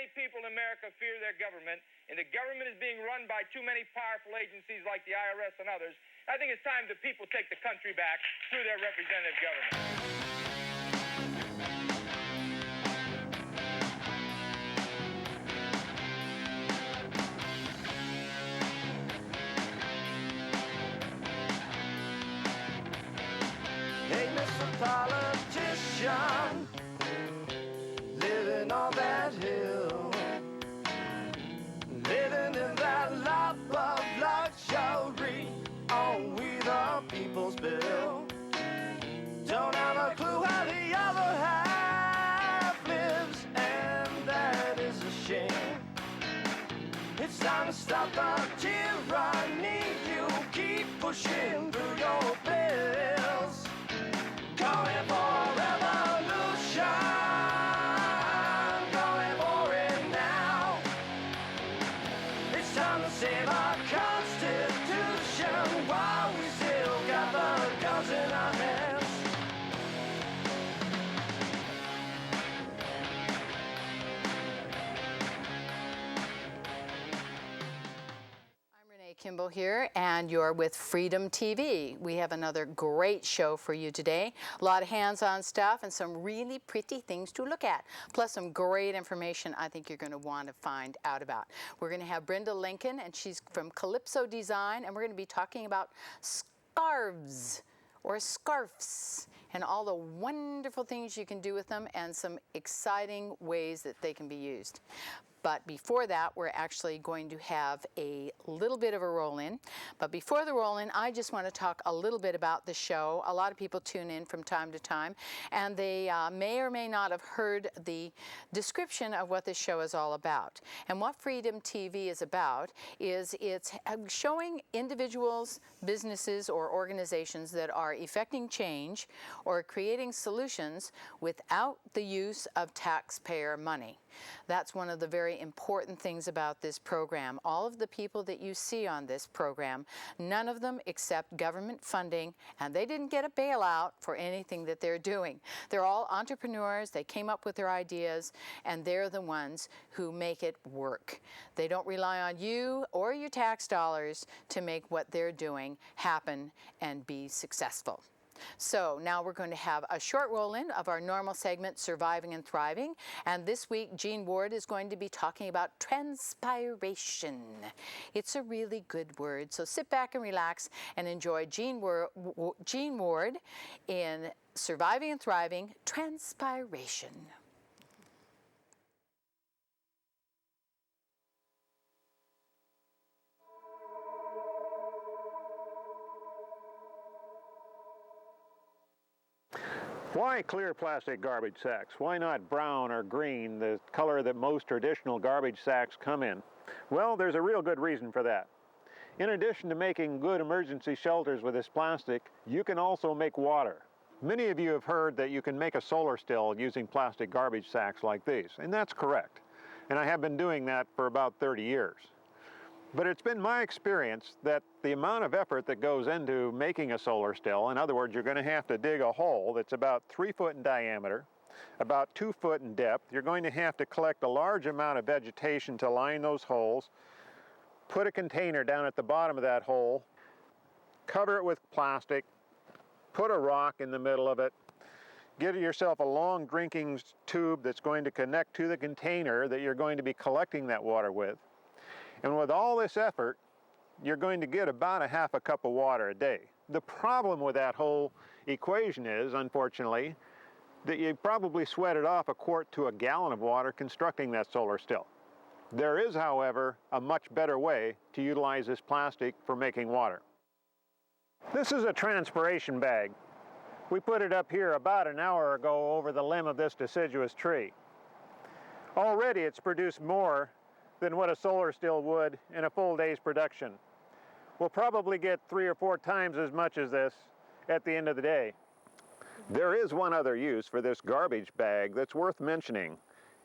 many people in America fear their government, and the government is being run by too many powerful agencies like the IRS and others. I think it's time the people take the country back through their representative government. Hey, Mr. Politician, living on that hill, living in that life of luxury on we the people's bill. Don't have a clue how the other half lives, and that is a shame. It's time to stop the tyranny. You keep pushing through your bills. Going for revolution, going for it now. It's time to save our Constitution while we still got the guns in our hands. Kimball here, and you're with Freedom TV. We have another great show for you today. A lot of hands-on stuff and some really pretty things to look at, plus some great information I think you're going to want to find out about. We're going to have Brenda Lincoln, and she's from Calypso Design, and we're going to be talking about scarves or scarfs and all the wonderful things you can do with them and some exciting ways that they can be used. But before that, we're actually going to have a little bit of a roll-in. But before the roll-in, I just want to talk a little bit about the show. A lot of people tune in from time to time, and they may or may not have heard the description of what this show is all about. And what Freedom TV is about is it's showing individuals, businesses, or organizations that are effecting change or creating solutions without the use of taxpayer money. That's one of the very important things about this program. All of the people that you see on this program, none of them accept government funding, and they didn't get a bailout for anything that they're doing. They're all entrepreneurs. They came up with their ideas, and they're the ones who make it work. They don't rely on you or your tax dollars to make what they're doing happen and be successful. So now we're going to have a short roll-in of our normal segment, Surviving and Thriving. And this week, Jean Ward is going to be talking about transpiration. It's a really good word. So sit back and relax and enjoy Jean Ward in Surviving and Thriving, Transpiration. Why clear plastic garbage sacks? Why not brown or green, the color that most traditional garbage sacks come in? Well, there's a real good reason for that. In addition to making good emergency shelters with this plastic, you can also make water. Many of you have heard that you can make a solar still using plastic garbage sacks like these, and that's correct. And I have been doing that for about 30 years. But it's been my experience that the amount of effort that goes into making a solar still, in other words, you're going to have to dig a hole that's about 3 foot in diameter, about 2 foot in depth. You're going to have to collect a large amount of vegetation to line those holes, put a container down at the bottom of that hole, cover it with plastic, put a rock in the middle of it, get yourself a long drinking tube that's going to connect to the container that you're going to be collecting that water with. And with all this effort, you're going to get about a half a cup of water a day. The problem with that whole equation is, unfortunately, that you probably sweated off a quart to a gallon of water constructing that solar still. There is, however, a much better way to utilize this plastic for making water. This is a transpiration bag. We put it up here about an hour ago over the limb of this deciduous tree. Already it's produced more than what a solar still would in a full day's production. We'll probably get 3 or 4 times as much as this at the end of the day. There is one other use for this garbage bag that's worth mentioning.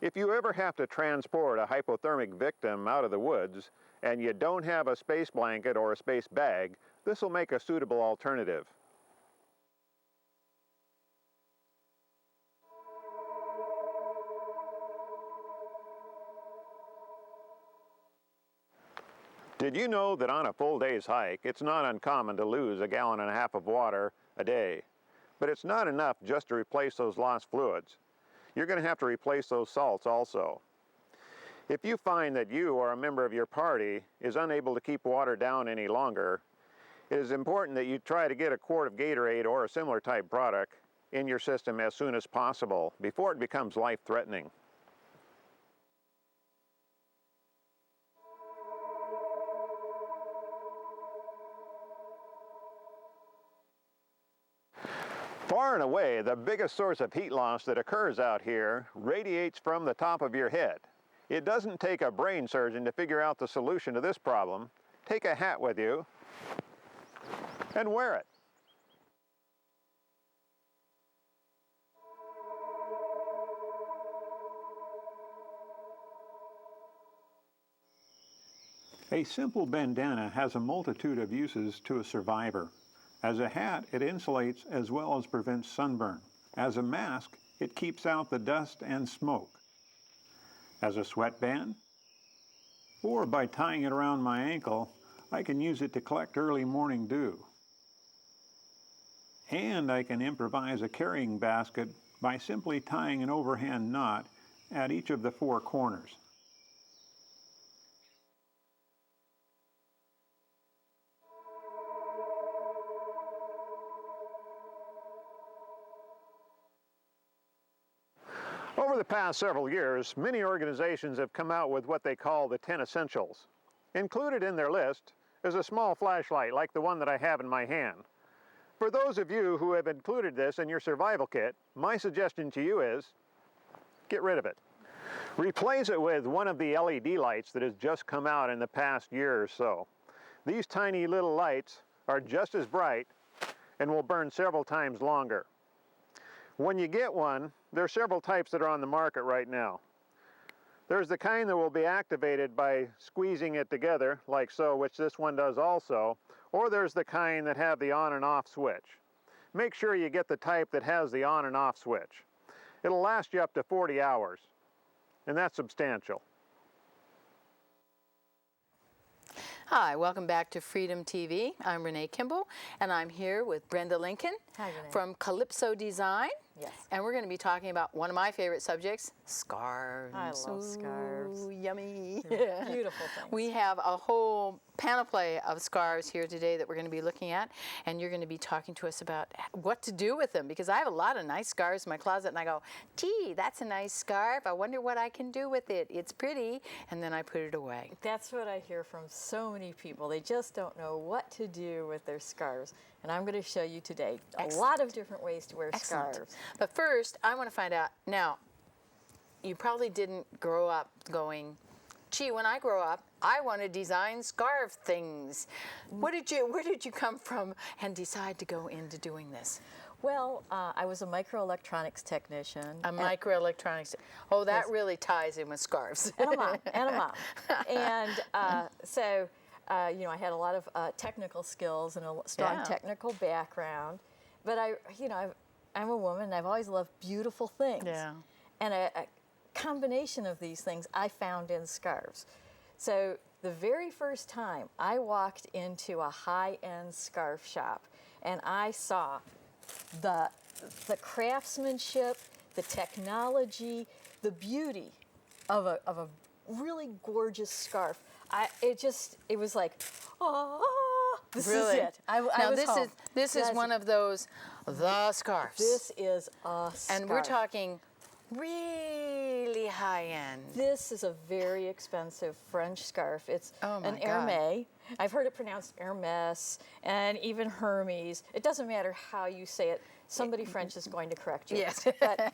If you ever have to transport a hypothermic victim out of the woods and you don't have a space blanket or a space bag, this will make a suitable alternative. Did you know that on a full day's hike, it's not uncommon to lose 1.5 gallons of water a day? But it's not enough just to replace those lost fluids. You're going to have to replace those salts also. If you find that you or a member of your party is unable to keep water down any longer, it is important that you try to get a quart of Gatorade or a similar type product in your system as soon as possible before it becomes life-threatening. Far and away, the biggest source of heat loss that occurs out here radiates from the top of your head. It doesn't take a brain surgeon to figure out the solution to this problem. Take a hat with you and wear it. A simple bandana has a multitude of uses to a survivor. As a hat, it insulates as well as prevents sunburn. As a mask, it keeps out the dust and smoke. As a sweatband, or by tying it around my ankle, I can use it to collect early morning dew. And I can improvise a carrying basket by simply tying an overhand knot at each of the 4 corners. Over the past several years, many organizations have come out with what they call the 10 essentials. Included in their list is a small flashlight like the one that I have in my hand. For those of you who have included this in your survival kit, my suggestion to you is, get rid of it. Replace it with one of the LED lights that has just come out in the past year or so. These tiny little lights are just as bright and will burn several times longer. When you get one, there are several types that are on the market right now. There's the kind that will be activated by squeezing it together, like so, which this one does also, or there's the kind that have the on and off switch. Make sure you get the type that has the on and off switch. It'll last you up to 40 hours, and that's substantial. Hi, welcome back to Freedom TV. I'm Renee Kimball, and I'm here with Brenda Lincoln. Hi, Renee. From Calypso Design. Yes. And we're going to be talking about one of my favorite subjects, scarves. I love scarves. Ooh, yummy. They're beautiful things. We have a whole panoply of scarves here today that we're going to be looking at, and you're going to be talking to us about what to do with them, because I have a lot of nice scarves in my closet, and I go, gee, that's a nice scarf. I wonder what I can do with it. It's pretty, and then I put it away. That's what I hear from so many people. They just don't know what to do with their scarves. And I'm going to show you today a lot of different ways to wear scarves. But first, I want to find out, now, you probably didn't grow up going, gee, when I grow up, I want to design scarf things. Where did you come from and decide to go into doing this? Well, I was a microelectronics technician. A microelectronics. Oh, that really ties in with scarves. And a mom. And so, you know, I had a lot of technical skills and a strong technical background. But I'm a woman, and I've always loved beautiful things. Yeah. And a combination of these things I found in scarves. So the very first time I walked into a high-end scarf shop, and I saw the craftsmanship, the technology, the beauty of a really gorgeous scarf. It was like, oh, this is it. I was home. This is one of those, the scarves. This is a scarf. And we're talking really high end. This is a very expensive French scarf. It's an Hermès. I've heard it pronounced Hermès and even Hermes. It doesn't matter how you say it. Somebody French is going to correct you. Yes. But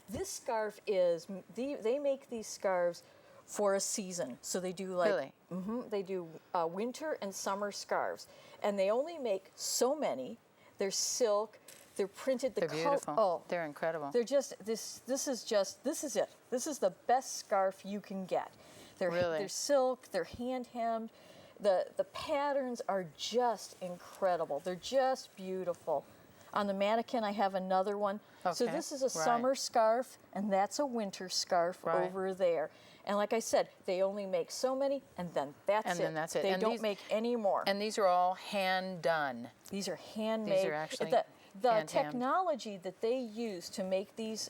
this scarf is, they make these scarves for a season. So they do like, really? They do winter and summer scarves. And they only make so many. They're silk. They're printed. They're beautiful. Oh, they're incredible. They're just this is it. This is the best scarf you can get. They're silk. They're hand hemmed. The patterns are just incredible. They're just beautiful. On the mannequin, I have another one. So Okay, this is a right. summer scarf, and that's a winter scarf Right. over there. And like I said, they only make so many, and then that's And it. then that's it. They And don't these- make any more. And these are all hand done. These are handmade. These are actually the hand-hemmed. technology that they use to make these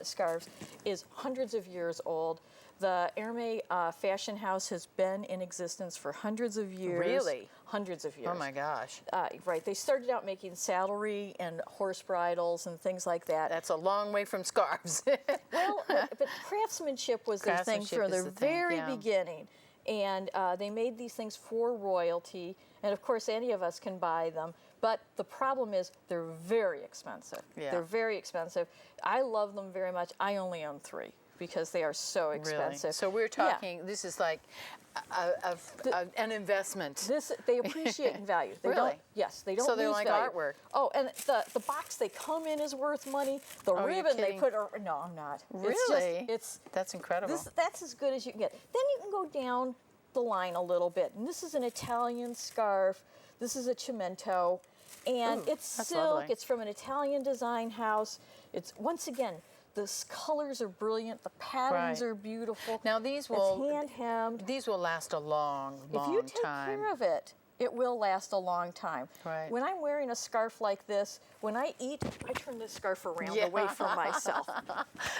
scarves is hundreds of years old. The Hermé fashion house has been in existence for hundreds of years. Really? Hundreds of years. Oh my gosh. Right. They started out making saddlery and horse bridles and things like that. That's a long way from scarves. Well, but craftsmanship was their thing Craftsmanship from is the the thing, very yeah. beginning. And they made these things for royalty. And of course, any of us can buy them. But the problem is they're very expensive. Yeah. They're very expensive. I love them very much. I only own 3 because they are so expensive. Really? So we're Yeah. talking, this is like an investment. They appreciate in value. They Really? don't. Yes, they don't. So they're lose like value. artwork. Oh, and the box they come in is worth money. The Oh, you're ribbon they kidding. put. No, I'm not. Really? It's That's incredible. that's as good as you can get. Then you can go down the line a little bit, and this is an Italian scarf. This is a cimento, and Ooh, it's that's silk. lovely. It's from an Italian design house. It's once again. The colors are brilliant. The patterns Right. are beautiful. Now these It's will hand hemmed. these will last a long, If long you take time. care of it, it will last a long time. Right. When I'm wearing a scarf like this, when I eat, I turn this scarf around Yeah. away from myself.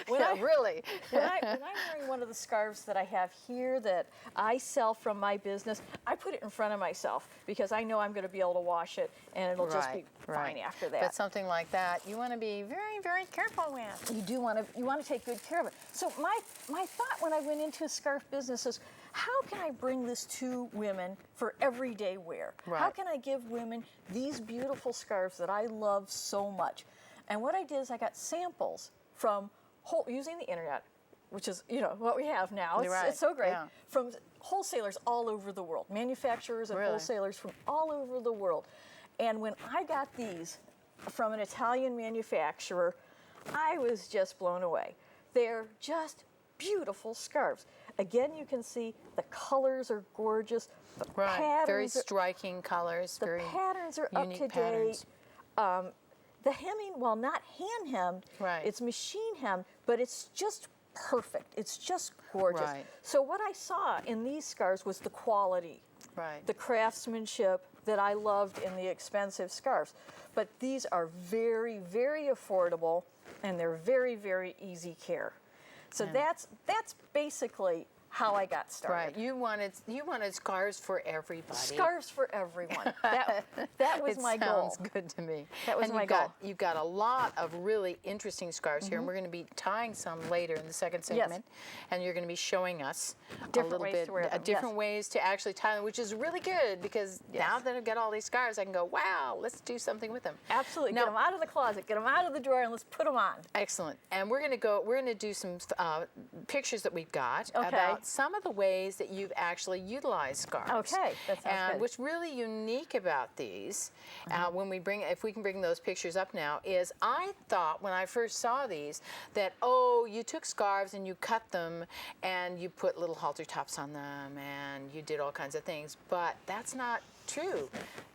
When Yeah, I- really. when I'm wearing one of the scarves that I have here that I sell from my business, I put it in front of myself because I know I'm going to be able to wash it and it'll just be fine after that. But something like that, you want to be very, very careful with. You do want to take good care of it. So my thought when I went into a scarf business is, how can I bring this to women for everyday wear? How Right. can I give women these beautiful scarves that I love so much? And what I did is I got samples from using the internet, which is what we have now. You're right, It's so great. yeah. From wholesalers all over the world, manufacturers and Really? wholesalers from all over the world. And when I got these from an Italian manufacturer, I was just blown away. They're just beautiful scarves. Again, you can see the colors are gorgeous. The Right. patterns Very are, striking colors. the very patterns are up unique to patterns. date. The hemming, while not hand hemmed, Right. it's machine hemmed, but it's just perfect. It's just gorgeous. Right. So what I saw in these scarves was the quality, Right. the craftsmanship that I loved in the expensive scarves. But these are very, very affordable, and they're very, very easy care. So that's basically how I got started. Right. You wanted scarves for everybody. Scarves for everyone. That was my goal. Sounds good to me. That was and my you've got a lot of really interesting scarves here, and we're going to be tying some later in the second segment. And you're going to be showing us Different a little ways bit to wear them, different yes. ways to actually tie them, which is really good because now that I've got all these scarves, I can go, wow, let's do something with them. Absolutely. Now- Get them out of the closet. Get them out of the drawer, and let's put them on. Excellent. And we're going to do some pictures that we've got Okay. about some of the ways that you've actually utilized scarves. Okay, that sounds And good. what's really unique about these, if we can bring those pictures up now, is I thought when I first saw these that, you took scarves and you cut them and you put little halter tops on them and you did all kinds of things, but that's not true.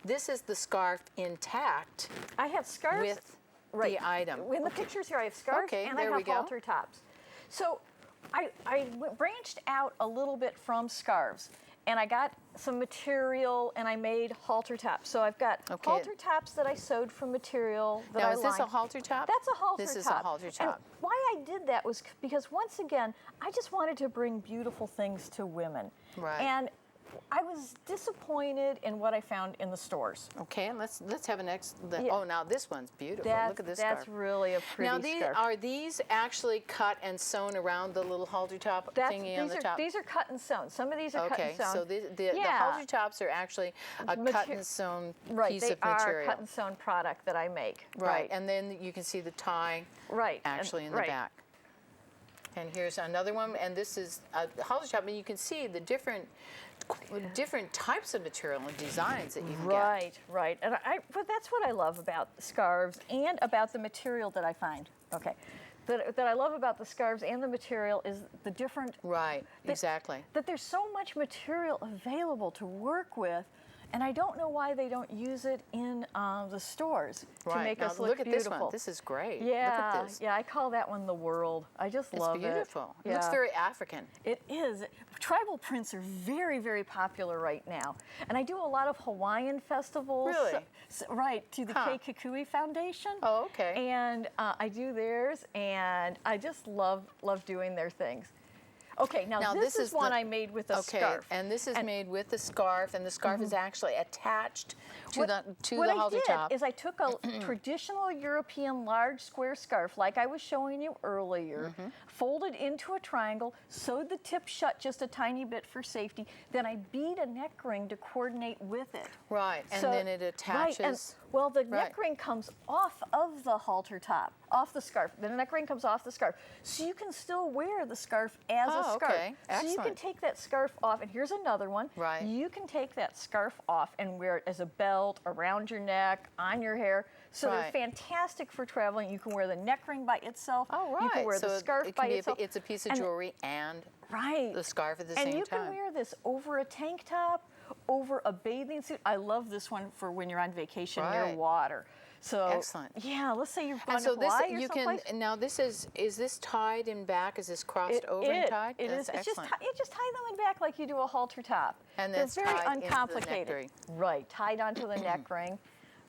This is the scarf intact I have scarves with the item. In the pictures here, I have scarves Okay, and I there have we go. halter tops. So I branched out a little bit from scarves, and I got some material and I made halter tops. So I've got Okay. halter tops that I sewed from material that Now, I is this a lined. halter top? That's a halter top. This is a halter And top. why I did that was because, once again, I just wanted to bring beautiful things to women. Right. And I was disappointed in what I found in the stores. Okay, and let's have an Yeah. Oh, now this one's beautiful. Look at this That's scarf. really a pretty Now, scarf. are these actually cut and sewn around the little halter top thingy on the top? These are cut and sewn. Some of these are cut Okay, and sewn. so the Yeah. halter tops are actually a cut and sewn Right, piece they of material. are cut and sewn product that I make. Right, and then you can see the tie Right, and- actually in the right. back. And here's another one, and this is a halter top, and you can see the different types of material and designs that you can get. Right. And but that's what I love about scarves and about the material that I find. Okay. That I love about the scarves and the material is the different. Right, exactly. That there's so much material available to work with, And I don't know why they don't use it in the stores to make now us look look at beautiful. this one. This is great. Yeah, Look at this. yeah, I call that one the world. I just love it. It's beautiful. It Yeah. looks very African. It is. Tribal prints are very, very popular right now. And I do a lot of Hawaiian festivals. Really? Right, to the Huh. Kei Kukui Foundation. Oh, okay. And I do theirs, and I just love doing their things. Okay, now this is one I made with a scarf. And this is made with the scarf, and the scarf is actually attached to What the halter I top. did is I took a traditional European large square scarf, like I was showing you earlier, folded into a triangle, sewed the tip shut just a tiny bit for safety, then I bead a neck ring to coordinate with it. Right, and So- then it attaches. Right, and, well, the neck Right. ring comes off of the halter top, off the scarf. The neck ring comes off the scarf. So you can still wear the scarf as a Oh, scarf. okay. So you can Excellent. take that scarf off, and here's another one. Right. You can take that scarf off and wear it as a belt, around your neck, on your hair. So they're Right. fantastic for traveling. You can wear the neck ring by itself. Oh, right. You can wear so the scarf it by can be itself. it's a piece of And- jewelry and Right. the scarf at the and same you time. can wear this over a tank top, over a bathing suit. I love this one for when you're on vacation near Right. water. So Excellent. Yeah, let's say you're going And so to this Hawaii or you someplace. can now this is this tied in back? Is this crossed over and tied? It That's is. It's excellent. you just tie them in back like you do a halter top. And They're that's very tied into the neck uncomplicated. ring. Right, tied onto the neck ring.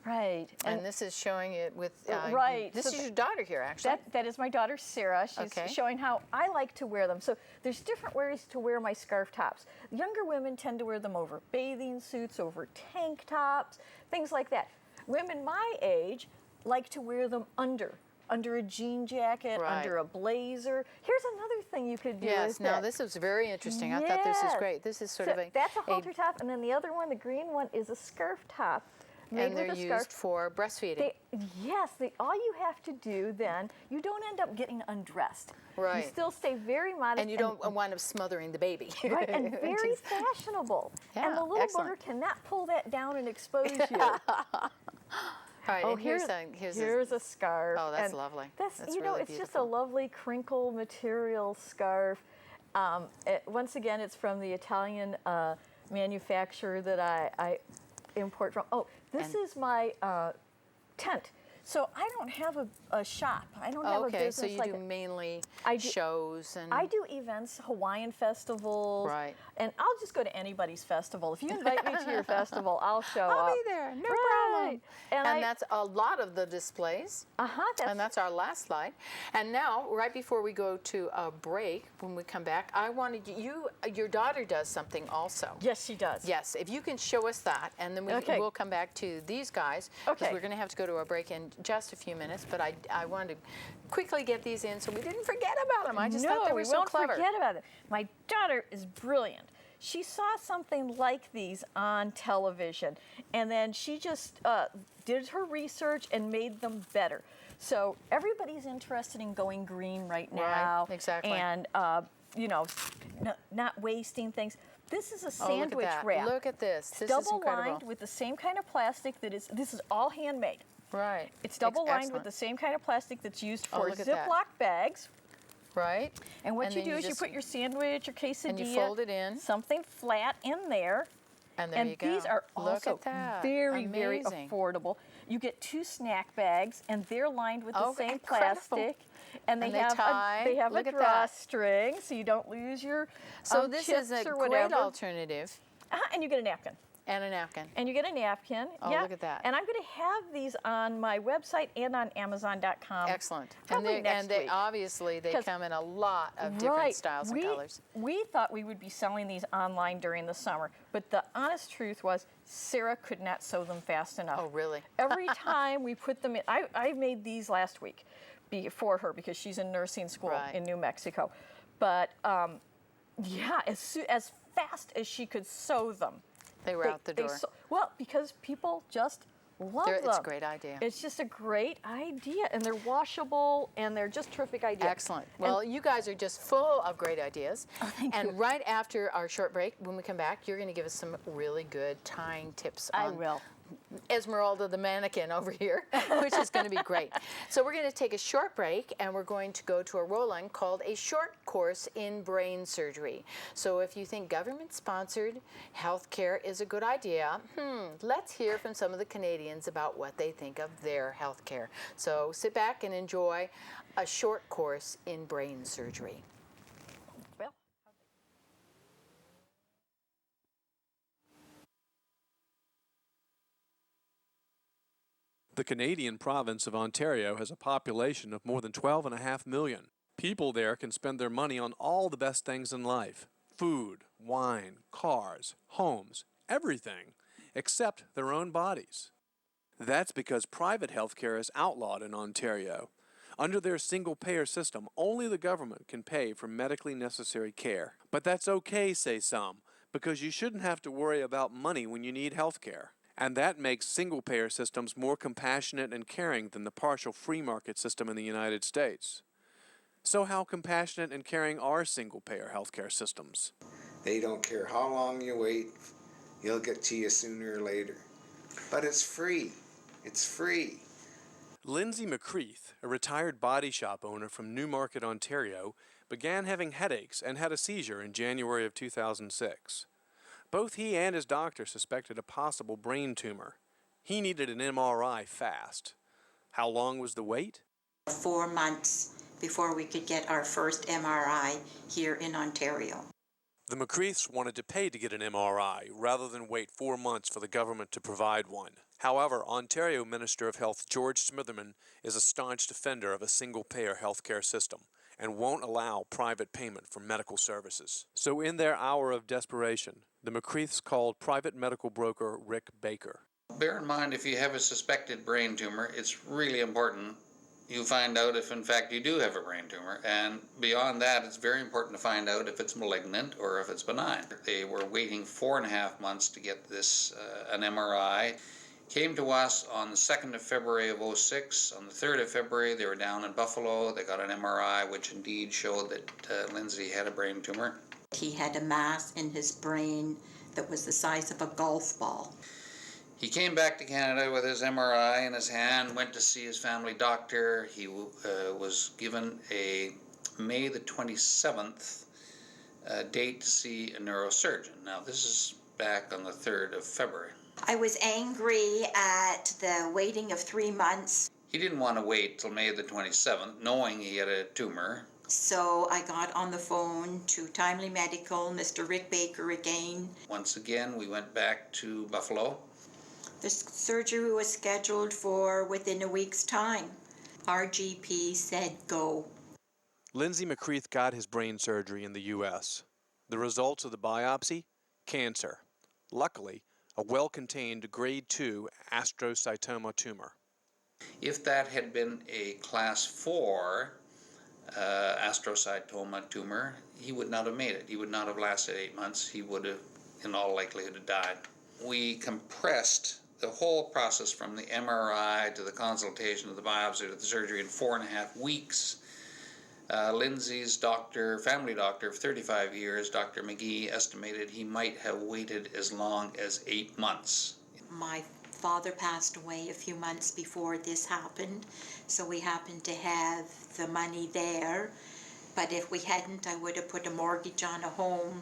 Right. and this is showing it with right, This so is your daughter here, actually. That is my daughter Sarah. She's Okay. showing how I like to wear them. So there's different ways to wear my scarf tops. Younger women tend to wear them over bathing suits, over tank tops, things like that. Women my age like to wear them under a jean jacket, Right. under a blazer. Here's another thing you could do. Yes. with Now it. this is very interesting. I thought this is Yes. great. This is sort So of a that's a halter top, and then the other one, the green one, is a scarf top made and they're with a used scarf. for breastfeeding. All you have to do then, you don't end up getting undressed. Right. You still stay very modest. and you don't wind up smothering the baby. Right, and very fashionable. And Yeah, the little excellent. booger cannot pull that down and expose you. All right, and here's a scarf. Oh, that's and lovely. That's, That's you know, really it's just a beautiful. lovely crinkle material scarf. Once again, it's from the Italian manufacturer that I import from. Oh, this And- is my tent. So I don't have a shop. I don't have a okay, business so you like do that. mainly I do- shows and I do events, Hawaiian festivals. Right. And I'll just go to anybody's festival. If you invite me to your festival, I'll show up. I'll be there, no problem. Right. And that's a lot of the displays. And that's our last slide. And now, right before we go to a break, when we come back, I wanted your daughter does something also. Yes, she does. Yes, if you can show us that, and then Okay. we'll come back to these guys, because Okay. we're going to have to go to a break in just a few minutes, but I wanted to quickly get these in so we didn't forget about them. I just thought they were we so won't clever. forget about it. My daughter is brilliant. She saw something like these on television, and then she just did her research and made them better. So everybody's interested in going green right now. exactly. And, not wasting things. This is a Oh, sandwich look at that. wrap. Look at this. This is Double incredible. lined with the same kind of plastic this is all handmade. Right. It's double lined Excellent. with the same kind of plastic that's used Oh, for look at that. Ziploc bags. Right. And what you then do is you just- put your sandwich or quesadilla, and you fold it in. something flat in there. And there And you go. these are Look also at that. very, very Amazing. affordable. You get 2 snack bags, and they're lined with the Oh, same incredible. plastic. And they And they have tie. a Look at that. drawstring, so you don't lose your So this chips is a or great whatever. alternative. And you get a napkin. And a napkin. And you get a napkin. Oh, yeah. look at that. And I'm going to have these on my website and on Amazon.com. Excellent. And Probably next they week. obviously they 'Cause- come in a lot of different styles and colors. We thought we would be selling these online during the summer, but the honest truth was Sarah could not sew them fast enough. Oh, really? Every time we put them in, I made these last week for her because she's in nursing school Right. in New Mexico. But yeah, as fast as she could sew them. They were out the door. Well, because people just love them. It's a great idea. It's just a great idea, and they're washable, and they're just terrific ideas. Excellent. Well, you guys are just full of great ideas. Oh, thank and you. right after our short break, when we come back, you're going to give us some really good tying tips I on will. Esmeralda the mannequin over here, which is going to be great. So we're going to take a short break, and we're going to go to a roll-on called A Short Course in Brain Surgery. So if you think government-sponsored health care is a good idea, let's hear from some of the Canadians about what they think of their health care. So sit back and enjoy A Short Course in Brain Surgery. Well, The Canadian province of Ontario has a population of more than 12.5 million. People there can spend their money on all the best things in life: food, wine, cars, homes, everything, except their own bodies. That's because private health care is outlawed in Ontario. Under their single-payer system, only the government can pay for medically necessary care. But that's okay, say some, because you shouldn't have to worry about money when you need health care. And that makes single-payer systems more compassionate and caring than the partial free market system in the United States. So how compassionate and caring are single-payer healthcare systems? They don't care how long you wait, you'll get to you sooner or later. But it's free. It's free. Lindsay McCreath, a retired body shop owner from Newmarket, Ontario, began having headaches and had a seizure in January of 2006. Both he and his doctor suspected a possible brain tumor. He needed an MRI fast. How long was the wait? 4 months before we could get our first MRI here in Ontario. The McCreaths wanted to pay to get an MRI rather than wait 4 months for the government to provide one. However, Ontario Minister of Health George Smitherman is a staunch defender of a single-payer healthcare system and won't allow private payment for medical services. So in their hour of desperation, the McCreaths called private medical broker Rick Baker. Bear in mind, if you have a suspected brain tumor, it's really important you find out if in fact you do have a brain tumor, and beyond that it's very important to find out if it's malignant or if it's benign. They were waiting 4.5 months to get this an MRI. Came to us on the 2nd of February of 06. On the 3rd of February they were down in Buffalo. They got an MRI which indeed showed that Lindsay had a brain tumor. He had a mass in his brain that was the size of a golf ball. He came back to Canada with his MRI in his hand, went to see his family doctor. He was given a May the 27th date to see a neurosurgeon. Now this is back on the 3rd of February. I was angry at the waiting of 3 months. He didn't want to wait till May the 27th, knowing he had a tumor. So I got on the phone to Timely Medical, Mr. Rick Baker again. Once again, we went back to Buffalo. The surgery was scheduled for within a week's time. Our GP said go. Lindsay McCreath got his brain surgery in the U.S. The results of the biopsy? Cancer. Luckily, a well-contained grade 2 astrocytoma tumor. If that had been a class 4 astrocytoma tumor, he would not have made it. He would not have lasted 8 months. He would have, in all likelihood, have died. We compressed the whole process from the MRI to the consultation to the biopsy to the surgery in 4.5 weeks. Lindsay's doctor, family doctor of 35 years, Dr. McGee, estimated he might have waited as long as 8 months. My father passed away a few months before this happened, so we happened to have the money there. But if we hadn't, I would have put a mortgage on a home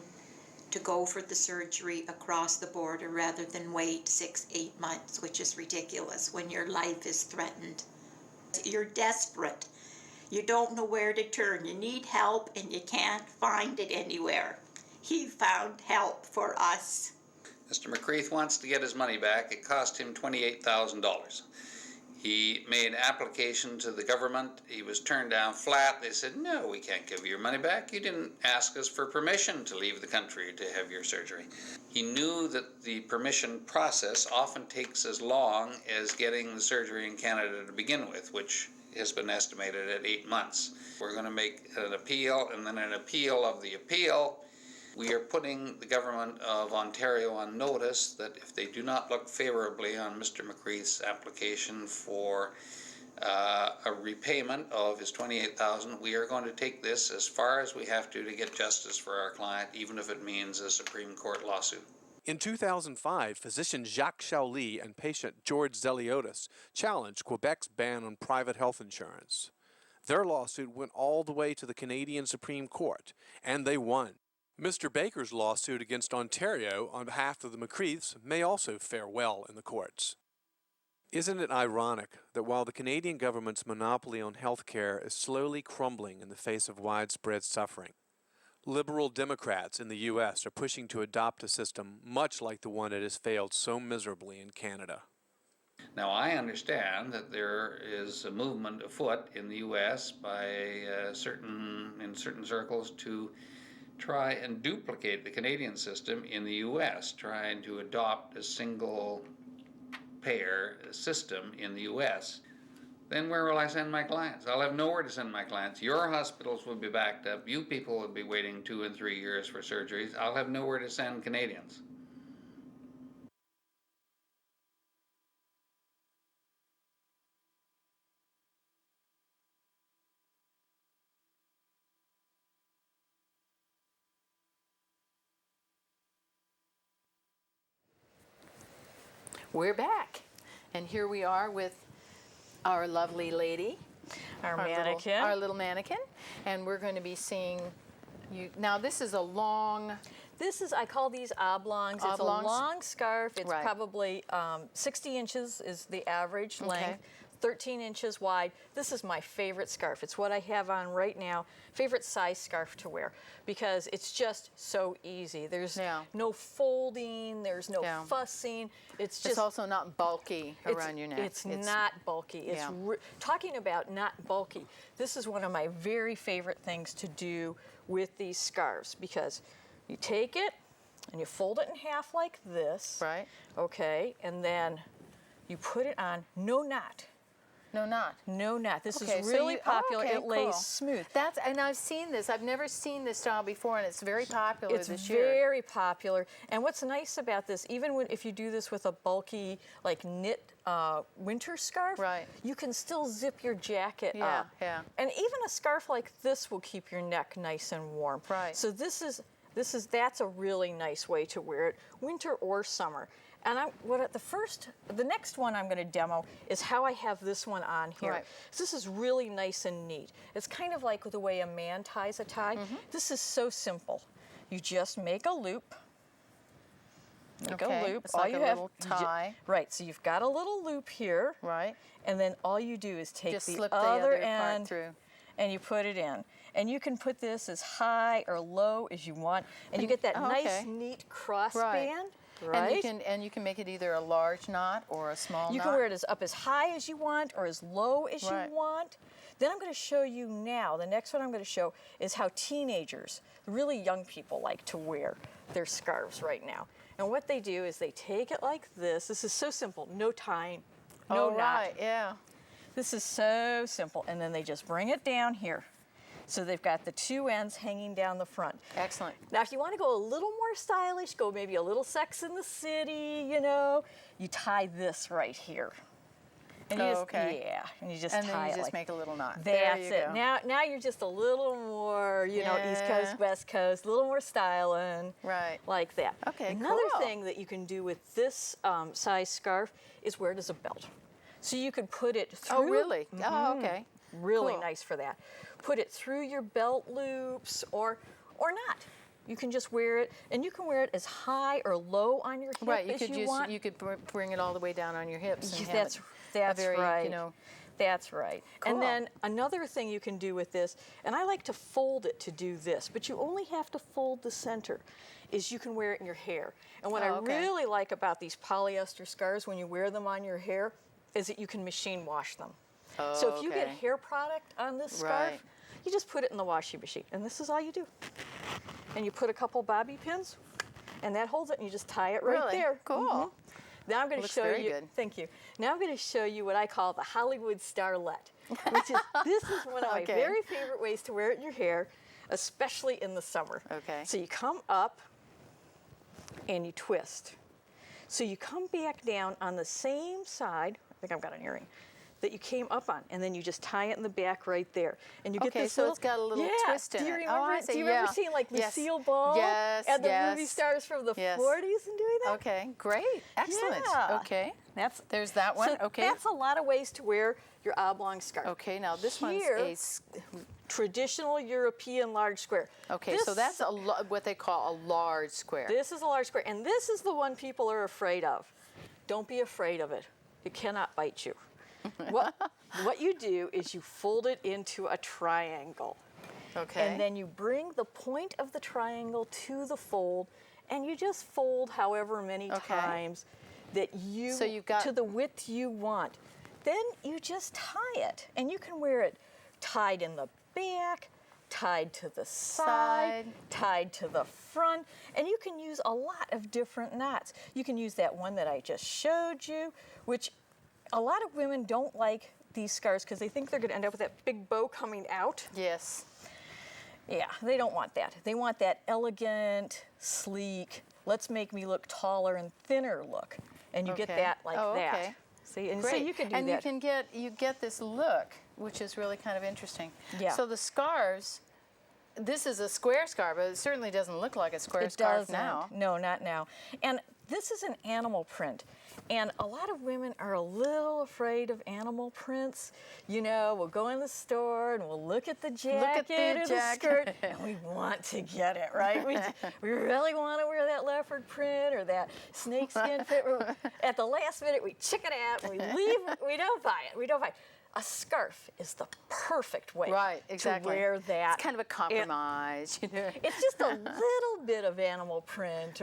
to go for the surgery across the border rather than wait 6-8 months, which is ridiculous when your life is threatened. You're desperate. You don't know where to turn. You need help and you can't find it anywhere. He found help for us. Mr. McCreath wants to get his money back. It cost him $28,000. He made an application to the government. He was turned down flat. They said, no, we can't give you your money back. You didn't ask us for permission to leave the country to have your surgery. He knew that the permission process often takes as long as getting the surgery in Canada to begin with, which has been estimated at 8 months. We're going to make an appeal and then an appeal of the appeal. We are putting the government of Ontario on notice that if they do not look favorably on Mr. McCreath's application for a repayment of his $28,000, we are going to take this as far as we have to get justice for our client, even if it means a Supreme Court lawsuit. In 2005, physician Jacques Shaoli and patient George Zeliotis challenged Quebec's ban on private health insurance. Their lawsuit went all the way to the Canadian Supreme Court, and they won. Mr. Baker's lawsuit against Ontario on behalf of the McCreaths may also fare well in the courts. Isn't it ironic that while the Canadian government's monopoly on health care is slowly crumbling in the face of widespread suffering, liberal Democrats in the U.S. are pushing to adopt a system much like the one that has failed so miserably in Canada? Now, I understand that there is a movement afoot in the U.S. by in certain circles to try and duplicate the Canadian system in the U.S., trying to adopt a single-payer system in the U.S. Then where will I send my clients? I'll have nowhere to send my clients. Your hospitals will be backed up. You people will be waiting 2 and 3 years for surgeries. I'll have nowhere to send Canadians. We're back, and here we are with our lovely lady, Our mannequin. Our little mannequin, and we're going to be seeing you. Now, this is a long. I call these oblongs. It's a Oblongs? long scarf. It's Right. probably 60 inches is the average length, 13 inches wide. This is my favorite scarf. It's what I have on right now. Favorite size scarf to wear because it's just so easy. There's no folding. There's no fussing. It's just. It's also not bulky around your neck. It's not bulky. It's talking about not bulky. This is one of my very favorite things to do with these scarves because you take it and you fold it in half like this. Right. Okay, and then you put it on. No knot. No knot. No knot. This Okay, is so really you- popular. okay, It lays cool. smooth. And I've seen this. I've never seen this style before, and it's very popular It's this year. very popular. And what's nice about this, even if you do this with a bulky, like knit winter scarf, Right. you can still zip your jacket Yeah, up. yeah. And even a scarf like this will keep your neck nice and warm. Right. So that's a really nice way to wear it, winter or summer. And the next one I'm going to demo is how I have this one on here. Right. So this is really nice and neat. It's kind of like the way a man ties a tie. This is so simple. You just make a loop. Make a loop. It's like a little tie. Right. So you've got a little loop here. Right. And then all you do is take Just the slip the other other part end through. and you put it in. And you can put this as high or low as you want. And you get that nice, neat cross band. Right. And you can make it either a large knot or a small knot. You can wear it up as high as you want or as low as you want. Then I'm going to show you now, the next one I'm going to show is how teenagers, really young people, like to wear their scarves right now. And what they do is they take it like this. This is so simple. No tying, no knot. Right, yeah. This is so simple. And then they just bring it down here. So they've got the two ends hanging down the front. Excellent. Now, if you want to go a little more stylish, go maybe a little Sex in the City, you know, you tie this right here. And you and you just tie it. And then you just like, make a little knot. That's there you it. go. Now you're just a little more, you know, East Coast, West Coast, a little more styling. Right. Like that. Okay, Another cool. thing that you can do with this size scarf is wear it as a belt. So you can put it through. Oh, really? Oh, okay. Really Cool. nice for that. Put it through your belt loops or not. You can just wear it, and you can wear it as high or low on your hip Right, as you want. you could bring it all the way down on your hips. And That's have very, right. You know, That's right. Cool. And then another thing you can do with this, and I like to fold it to do this, but you only have to fold the center, is you can wear it in your hair. And what I really like about these polyester scarves when you wear them on your hair is that you can machine wash them. Oh, So if you get hair product on this scarf, you just put it in the washing machine, and this is all you do. And you put a couple bobby pins, and that holds it, and you just tie it right there. Cool. Now I'm going to show you. Good. Thank you. Now I'm going to show you what I call the Hollywood starlet, which is this is one of my very favorite ways to wear it in your hair, especially in the summer. Okay. So you come up and you twist. So you come back down on the same side. I think I've got an earring. that you came up on, and then you just tie it in the back right there, and you get this so little, it's got a little twist in do you it. remember, Oh, I see. Do you remember seeing like Yes. Lucille Ball Yes, and the yes. movie stars from the Yes. 40s and doing that? Okay, great, excellent. Yeah. Okay, there's that So one. Okay. that's a lot of ways to wear your oblong scarf. Okay, now this Here, one's traditional European large square. okay. So that's what they call a large square. This is a large square, and this is the one people are afraid of. Don't be afraid of it. It cannot bite you. What you do is you fold it into a triangle. Okay. And then you bring the point of the triangle to the fold, and you just fold however many times that you, So you've got, to the width you want. Then you just tie it, and you can wear it tied in the back, tied to the side, tied to the front, and you can use a lot of different knots. You can use that one that I just showed you, which a lot of women don't like these scarves because they think they're going to end up with that big bow coming out. Yes. Yeah, they don't want that. They want that elegant, sleek, let's make me look taller and thinner look. And you get that like that. Okay. See, and Great. so you can do and that. you get this look, which is really kind of interesting. Yeah. So the scarves, this is a square scarf, but it certainly doesn't look like a square scarf now. No, not now. And this is an animal print. And a lot of women are a little afraid of animal prints. You know, we'll go in the store and we'll look at the jacket or the skirt, and we want to get it, right? We really want to wear that leopard print or that snakeskin print. At the last minute, we check it out, and we leave. We don't buy it. We don't buy it. A scarf is the perfect way to wear that. It's kind of a compromise. It's just a little bit of animal print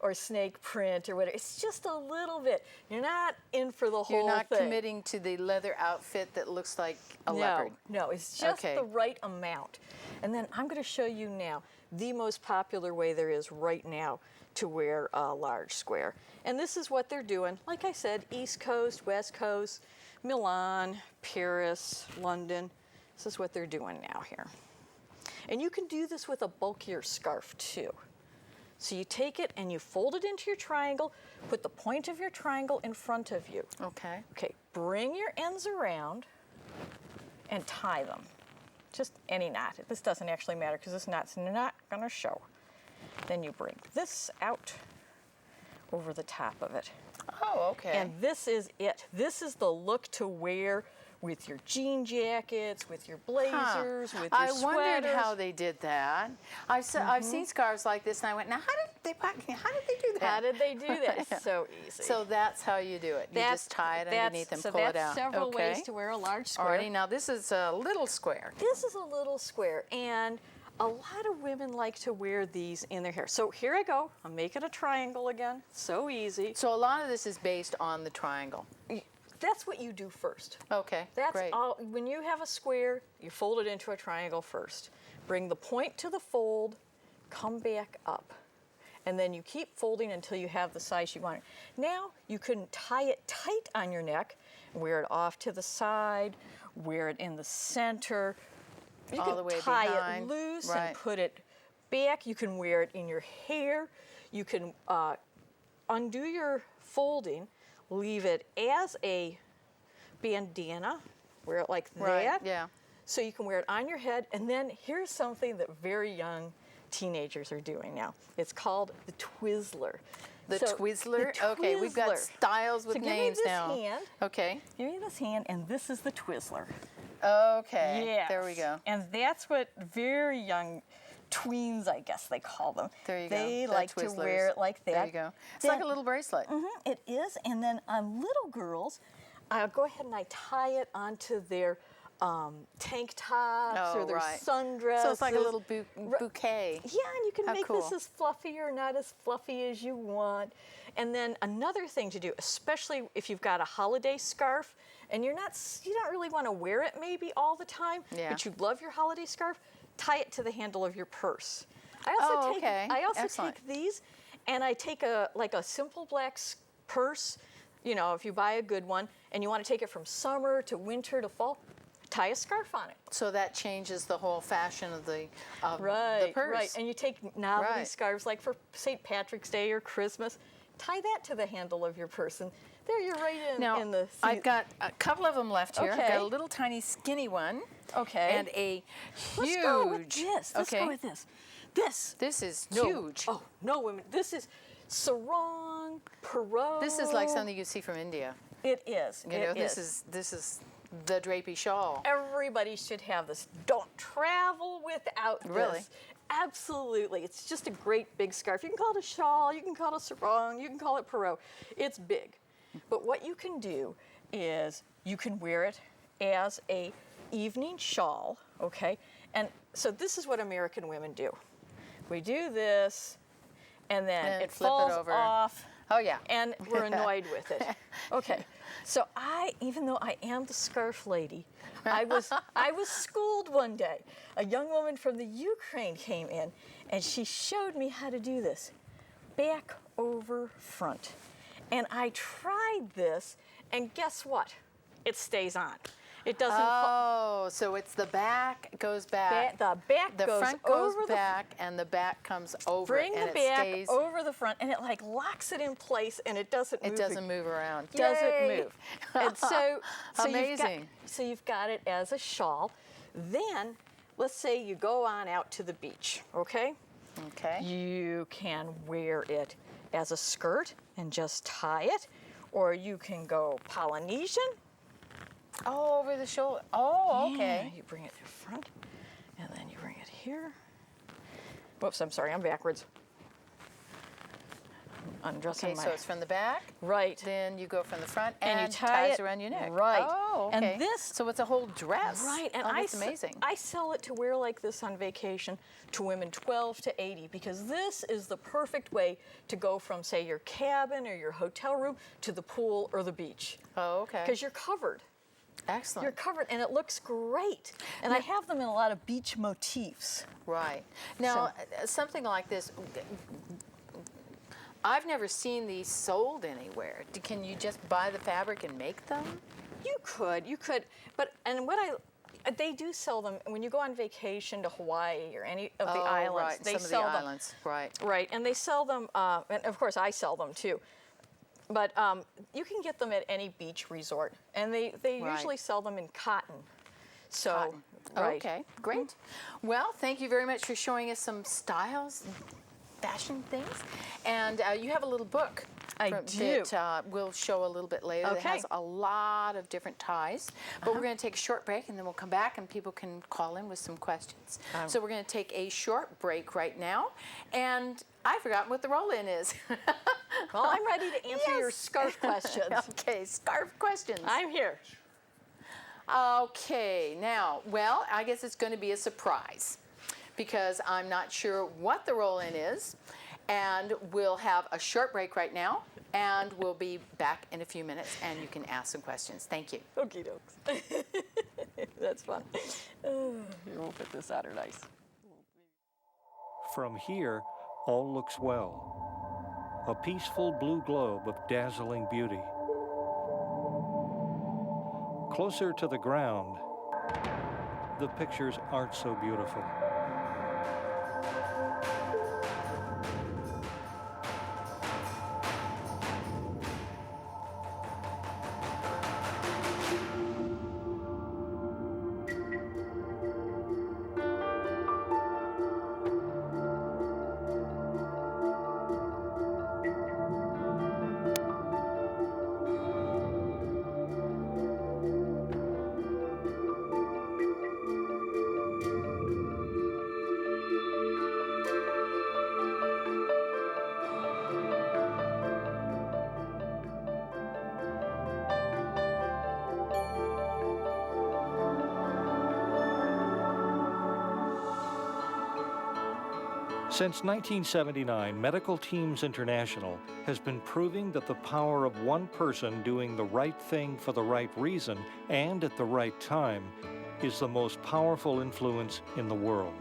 or snake print or whatever. It's just a little bit. You're not in for the whole thing. You're not committing to the leather outfit that looks like a leopard. No, it's just the right amount. And then I'm going to show you now the most popular way there is right now to wear a large square. And this is what they're doing. Like I said, East Coast, West Coast, Milan, Paris, London. This is what they're doing now here. And you can do this with a bulkier scarf too. So you take it and you fold it into your triangle, put the point of your triangle in front of you. Okay. Okay, bring your ends around and tie them. Just any knot. This doesn't actually matter because this knot's not gonna show. Then you bring this out over the top of it. Oh, okay. And this is it. This is the look to wear with your jean jackets, with your blazers, with your sweaters. I wondered how they did that. I've seen scarves like this, and I went, now how did they do that? How did they do that? It's so easy. So that's how you do it. You just tie it underneath and pull it out. So that's several ways to wear a large square. Alrighty, now this is a little square. This is a little square, and a lot of women like to wear these in their hair. So here I go. I'm making a triangle again. So easy. So a lot of this is based on the triangle. That's what you do first. Okay, That's great. all. When you have a square, you fold it into a triangle first. Bring the point to the fold, come back up. And then you keep folding until you have the size you want. Now you can tie it tight on your neck, wear it off to the side, wear it in the center. You all can the way tie behind. it loose and put it back. You can wear it in your hair. You can undo your folding, leave it as a bandana, wear it like that. Yeah. So you can wear it on your head. And then here's something that very young teenagers are doing now. It's called the Twizzler. The Twizzler? Okay, we've got styles with names now. Give me this hand. Okay. Give me this hand, and this is the Twizzler. Okay. Yes. There we go. And that's what very young tweens, I guess they call them. There you go. They The like to Twizzlers. wear it like that. There you go. It's like a little bracelet. It is. And then on little girls, I'll go ahead and I tie it onto their tank tops or their sundresses. So it's like a little bouquet. Yeah, and you can How make cool. this as fluffy or not as fluffy as you want. And then another thing to do, especially if you've got a holiday scarf and you don't really want to wear it maybe all the time, but you love your holiday scarf, tie it to the handle of your purse. I also take these and I take a simple black purse. You know, if you buy a good one and you want to take it from summer to winter to fall, tie a scarf on it. So that changes the whole fashion of the purse. Right. And you take novelty scarves like for St. Patrick's Day or Christmas, tie that to the handle of your purse. And There, you're right Now, in the... I've got a couple of them left here. I've Okay. got a little tiny skinny one. Okay. And a huge... Let's go with this. Let's okay. go with this. This. This is No. huge. Oh, no, women. This is sarong, Perot. This is like something you see from India. It is. You know, this is the drapey shawl. Everybody should have this. Don't travel without Really? this. Absolutely. It's just a great big scarf. You can call it a shawl, you can call it a sarong, you can call it Perot. It's big. But what you can do is you can wear it as a evening shawl, okay? And so this is what American women do. We do this, and then it flip it falls over. off. Oh, yeah. And we're annoyed with it. Okay, so even though I am the scarf lady, I was schooled one day. A young woman from the Ukraine came in, and she showed me how to do this, back over front. And I tried this, and guess what? It stays on. It doesn't. Oh, so it's the back goes back. The back the goes front goes over back, and the back comes over. Bring and the it back stays, over the front, and it like locks it in place, and it doesn't move. It doesn't move around. Doesn't Yay! move. And so Amazing. So you've got it as a shawl. Then, let's say you go on out to the beach, okay? Okay. You can wear it as a skirt and just tie it, or you can go Polynesian. Oh, over the shoulder. Oh, okay. Yeah, you bring it to front, and then you bring it here. Whoops, I'm sorry, I'm backwards. Undressing Okay, my... so it's from the back. Right. Then you go from the front And you and tie ties it around your neck. right. Oh, okay. And this- So it's a whole dress. Right, and oh, that's amazing. I sell it to wear like this on vacation to women 12 to 80 because this is the perfect way to go from, say, your cabin or your hotel room to the pool or the beach. Oh, okay. Because you're covered. Excellent. You're covered, and it looks great. And I have them in a lot of beach motifs. Right. Now, something like this, I've never seen these sold anywhere. Can you just buy the fabric and make them? You could, but they do sell them when you go on vacation to Hawaii or any of the islands. Right. They Some sell of the them. islands, right. Right, and they sell them, and of course I sell them too. But you can get them at any beach resort, and they Right. usually sell them in cotton. So, Cotton. right. Okay, great. Well, thank you very much for showing us some styles, fashion things. And you have a little book I do. that we'll show a little bit later that Okay. has a lot of different ties. But we're going to take a short break, and then we'll come back, and people can call in with some questions. So we're going to take a short break right now. And I forgot what the roll-in is. Well, I'm ready to answer your Yes. scarf questions. Okay, scarf questions. I'm here. Okay, now, well, I guess it's going to be a surprise because I'm not sure what the roll-in is. And we'll have a short break right now, and we'll be back in a few minutes, and you can ask some questions. Thank you. Okie dokes. That's fun. You won't put this out or nice. From here, all looks well. A peaceful blue globe of dazzling beauty. Closer to the ground, the pictures aren't so beautiful. Since 1979, Medical Teams International has been proving that the power of one person doing the right thing for the right reason and at the right time is the most powerful influence in the world.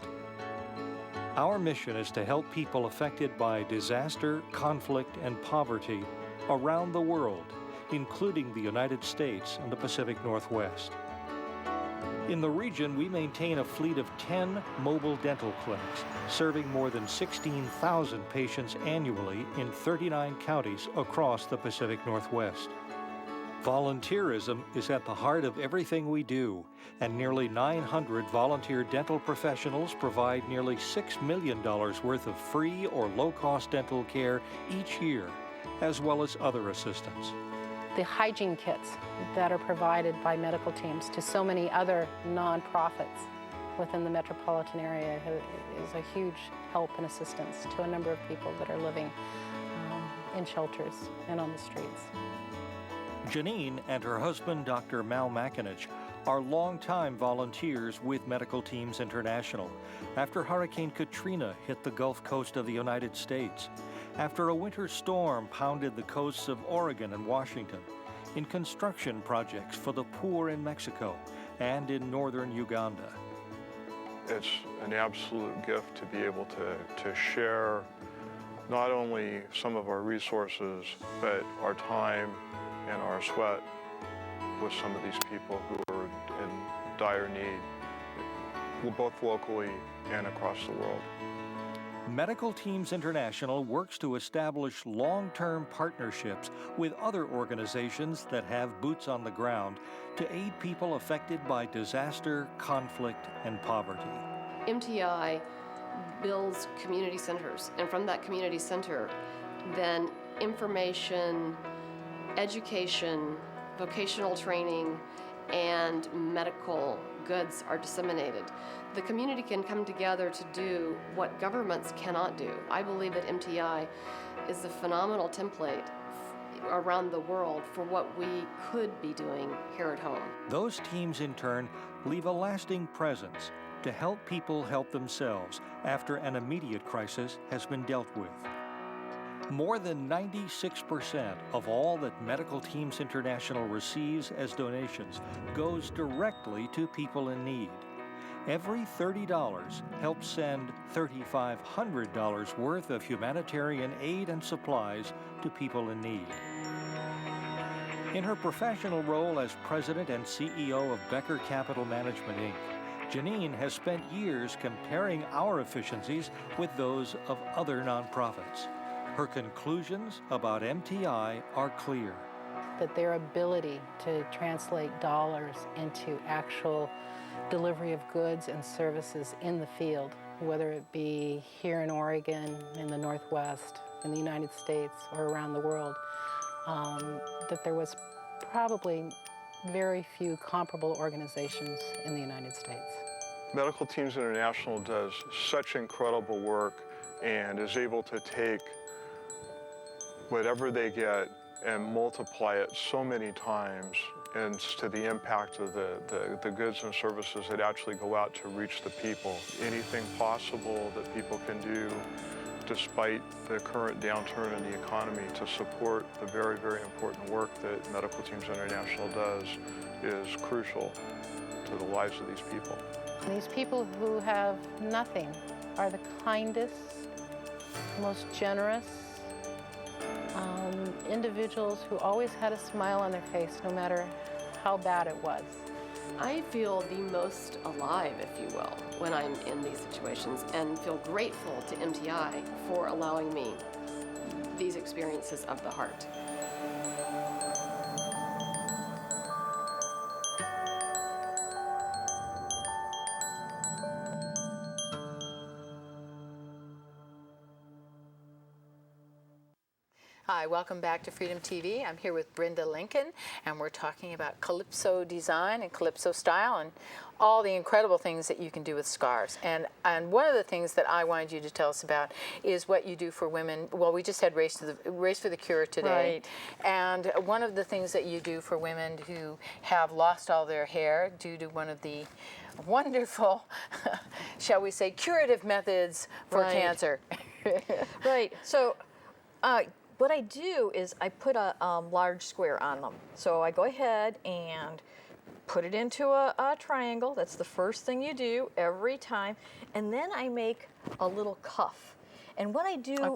Our mission is to help people affected by disaster, conflict, and poverty around the world, including the United States and the Pacific Northwest. In the region, we maintain a fleet of 10 mobile dental clinics, serving more than 16,000 patients annually in 39 counties across the Pacific Northwest. Volunteerism is at the heart of everything we do, and nearly 900 volunteer dental professionals provide nearly $6 million worth of free or low-cost dental care each year, as well as other assistance. The hygiene kits that are provided by medical teams to so many other nonprofits within the metropolitan area is a huge help and assistance to a number of people that are living in shelters and on the streets. Janine and her husband, Dr. Mal Makinich, are longtime volunteers with Medical Teams International after Hurricane Katrina hit the Gulf Coast of the United States, after a winter storm pounded the coasts of Oregon and Washington, in construction projects for the poor in Mexico and in northern Uganda. It's an absolute gift to be able to share not only some of our resources, but our time and our sweat with some of these people who are in dire need, both locally and across the world. Medical Teams International works to establish long-term partnerships with other organizations that have boots on the ground to aid people affected by disaster, conflict, and poverty. MTI builds community centers, and from that community center, then information, education, vocational training, and medical goods are disseminated. The community can come together to do what governments cannot do. I believe that MTI is a phenomenal template around the world for what we could be doing here at home. Those teams, in turn, leave a lasting presence to help people help themselves after an immediate crisis has been dealt with. More than 96% of all that Medical Teams International receives as donations goes directly to people in need. Every $30 helps send $3,500 worth of humanitarian aid and supplies to people in need. In her professional role as president and CEO of Becker Capital Management, Inc., Janine has spent years comparing our efficiencies with those of other nonprofits. Her conclusions about MTI are clear. That their ability to translate dollars into actual delivery of goods and services in the field, whether it be here in Oregon, in the Northwest, in the United States, or around the world, that there was probably very few comparable organizations in the United States. Medical Teams International does such incredible work and is able to take whatever they get and multiply it so many times and to the impact of the goods and services that actually go out to reach the people. Anything possible that people can do despite the current downturn in the economy to support the very, very important work that Medical Teams International does is crucial to the lives of these people. These people who have nothing are the kindest, most generous, individuals who always had a smile on their face no matter how bad it was. I feel the most alive, if you will, when I'm in these situations, and feel grateful to MTI for allowing me these experiences of the heart. Hi, welcome back to Freedom TV. I'm here with Brenda Lincoln, and we're talking about Calypso design and Calypso style and all the incredible things that you can do with scarves. And one of the things that I wanted you to tell us about is what you do for women. Well, we just had Race for the Cure today. Right. And one of the things that you do for women who have lost all their hair due to one of the wonderful, shall we say, curative methods for cancer. Right. So, what I do is I put a large square on them. So I go ahead and put it into a triangle. That's the first thing you do every time. And then I make a little cuff. And what I do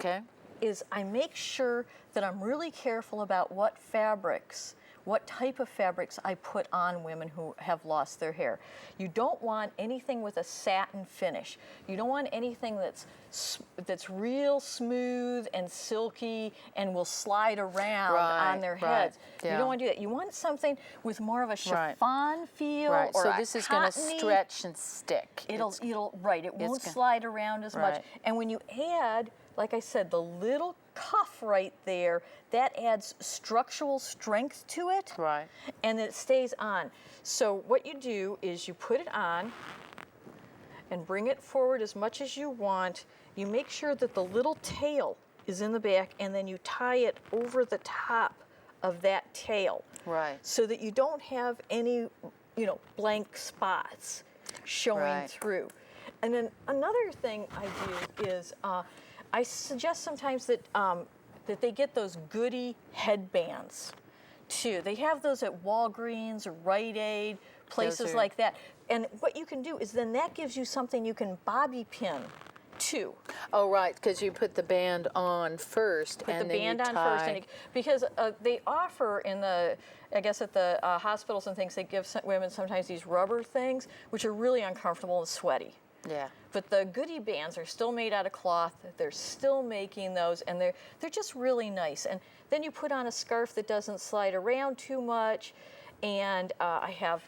is I make sure that I'm really careful about what fabrics what type of fabrics I put on women who have lost their hair. You don't want anything with a satin finish. You don't want anything that's real smooth and silky and will slide around on their heads. Yeah. You don't want to do that. You want something with more of a chiffon feel. Right. Or So this is going to stretch and stick. It won't slide around as much. And when you add, like I said, the little cuff right there, that adds structural strength to it. Right. And it stays on. So what you do is you put it on and bring it forward as much as you want. You make sure that the little tail is in the back, and then you tie it over the top of that tail. Right. So that you don't have any, blank spots showing through. And then another thing I do is I suggest sometimes that that they get those Goody headbands too. They have those at Walgreens or Rite Aid, places like that. And what you can do is then that gives you something you can bobby pin too. Oh, right, because you put the band on first and then you tie. Because they offer in the, I guess at the hospitals and things, they give women sometimes these rubber things, which are really uncomfortable and sweaty. Yeah. But the Goody bands are still made out of cloth. They're still making those, and they're just really nice. And then you put on a scarf that doesn't slide around too much. And I have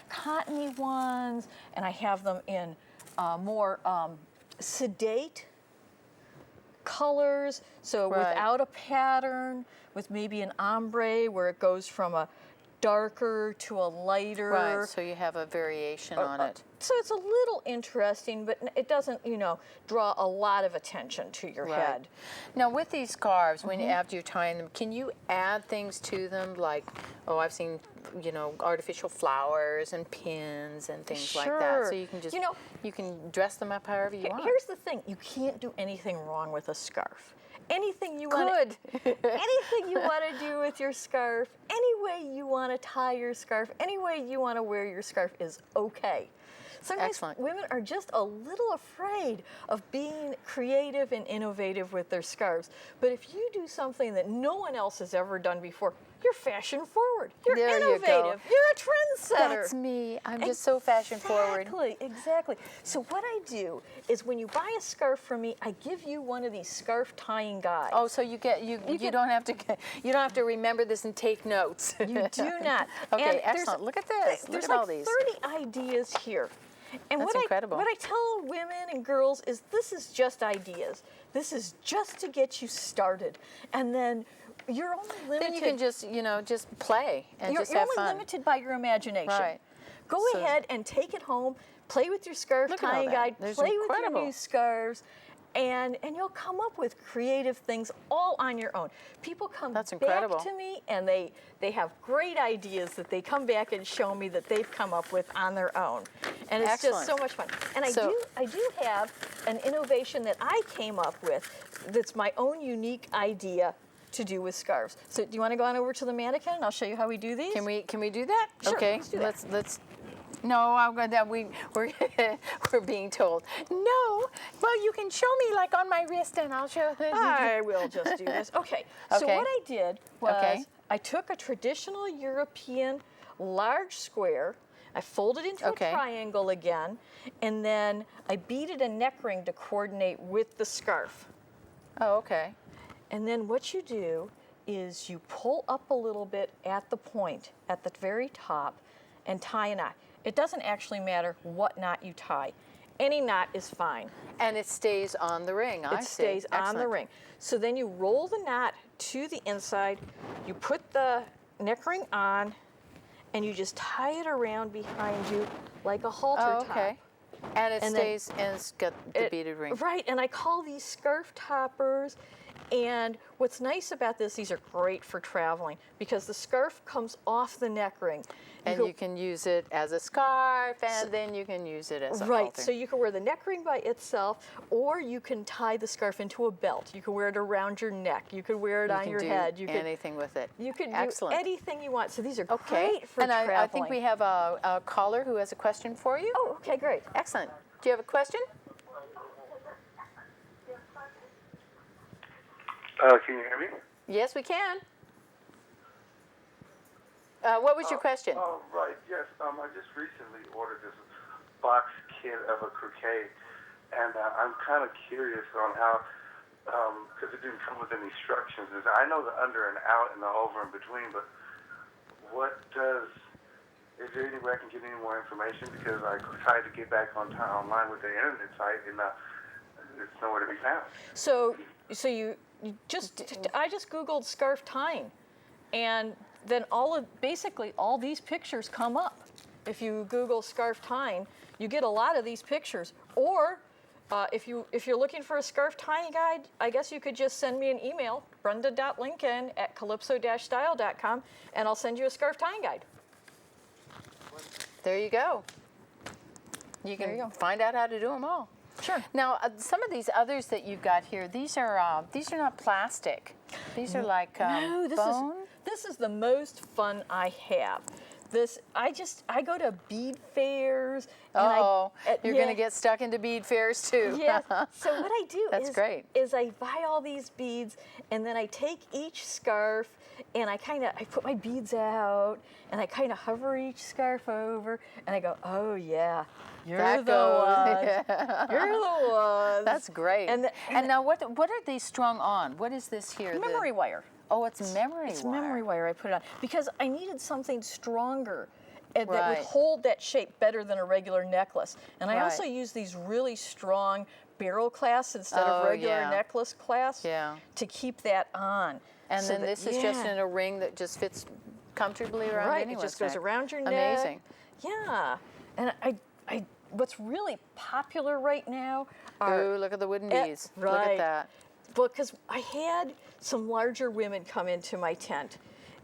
cottony ones, and I have them in more sedate colors. So without a pattern, with maybe an ombre where it goes from a darker to a lighter. Right, so you have a variation on it. So it's a little interesting, but it doesn't, draw a lot of attention to your head. Now with these scarves, after you're tying them, can you add things to them like, I've seen, artificial flowers and pins and things like that. So you can just, you can dress them up however you want. Here's the thing, you can't do anything wrong with a scarf. Anything you want to do with your scarf, any way you want to tie your scarf, any way you want to wear your scarf is okay. Sometimes women are just a little afraid of being creative and innovative with their scarves. But if you do something that no one else has ever done before, you're fashion forward. You're innovative. You're a trendsetter. That's me. I'm just so fashion forward. Exactly. So what I do is when you buy a scarf from me, I give you one of these scarf tying guides. Oh, so you don't have to remember this and take notes. You do not. Okay, excellent. Look at this. Look at all these. 30 ideas here. And That's incredible. What I tell women and girls is this is just ideas. This is just to get you started. And then you're only limited. Then you can just play and just have fun. You're only limited by your imagination. Right. Go ahead and take it home, play with your scarf tying guide, play with your new scarves, and you'll come up with creative things all on your own. People come back to me and they have great ideas that they come back and show me that they've come up with on their own. And it's just so much fun. And I do have an innovation that I came up with that's my own unique idea to do with scarves. So do you want to go on over to the mannequin and I'll show you how we do these? Can we do that? Sure, okay. let's do that. Let's No, I'm going to, we're being told. No, well, you can show me like on my wrist and I'll show you. I will just do this. Okay, so what I did was I took a traditional European large square, I folded into a triangle again, and then I beaded a neck ring to coordinate with the scarf. Oh, okay. And then what you do is you pull up a little bit at the point, at the very top, and tie a knot. It doesn't actually matter what knot you tie. Any knot is fine. And it stays on the ring, It stays on the ring. So then you roll the knot to the inside, you put the neck ring on, and you just tie it around behind you like a halter top. And it stays, and it's got the beaded ring. Right, and I call these scarf toppers. And what's nice about this, these are great for traveling because the scarf comes off the neck ring. You can use it as a scarf, and then you can use it as a halter. Right, so you can wear the neck ring by itself, or you can tie the scarf into a belt. You can wear it around your neck. You can wear it on your head. You can do anything with it. You can do anything you want. So these are great for traveling. And I think we have a caller who has a question for you. Oh, okay, great. Excellent. Do you have a question? Can you hear me? Yes, we can. What was your question? Oh, right, yes. I just recently ordered this box kit of a croquet, and I'm kind of curious on how, because it didn't come with any instructions. I know the under and out and the over and between, but is there any way I can get any more information? Because I tried to get back online with the internet site, and it's nowhere to be found. So I just Googled scarf tying, and then basically all these pictures come up. If you Google scarf tying, you get a lot of these pictures. Or if you're looking for a scarf tying guide, I guess you could just send me an email, brenda.lincoln@calypso-style.com, and I'll send you a scarf tying guide. There you go. You can find out how to do them all. Sure. Now, some of these others that you've got here, these are not plastic. These are like bone. This is the most fun I have. I go to bead fairs. You're going to get stuck into bead fairs too. Yeah. So what I do is I buy all these beads, and then I take each scarf and I put my beads out, and I kind of hover each scarf over, and I go, oh yeah, you're the one. You're the one. That's great. And now what are they strung on? What is this here? Memory wire. Oh, it's memory wire. It's memory wire I put it on because I needed something stronger that would hold that shape better than a regular necklace. And I also use these really strong barrel clasps instead of regular necklace clasps to keep that on. And so then this is just in a ring that just fits comfortably around anyone's it just goes around your neck. Amazing. Yeah. And I what's really popular right now are... Ooh, look at the wooden beads. Look at that. Because I had some larger women come into my tent.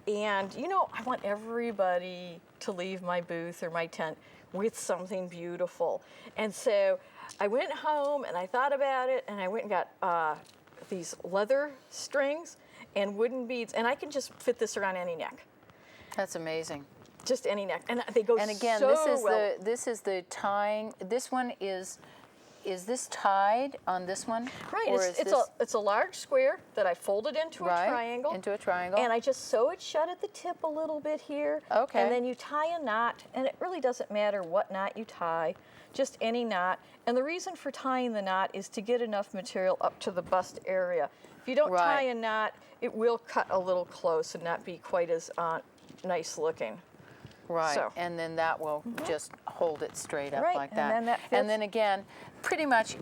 And, I want everybody to leave my booth or my tent with something beautiful. And so I went home and I thought about it, and I went and got these leather strings and wooden beads, and I can just fit this around any neck. That's amazing. Just any neck, and they go. And again, well. this is the tying. This one is this tied on this one? Right. Or it's a large square that I folded into a triangle. Into a triangle. And I just sew it shut at the tip a little bit here. Okay. And then you tie a knot, and it really doesn't matter what knot you tie, just any knot. And the reason for tying the knot is to get enough material up to the bust area. If you don't tie a knot, it will cut a little close and not be quite as nice looking. Right, so. And then that will just hold it straight up like that. And then and then again, pretty much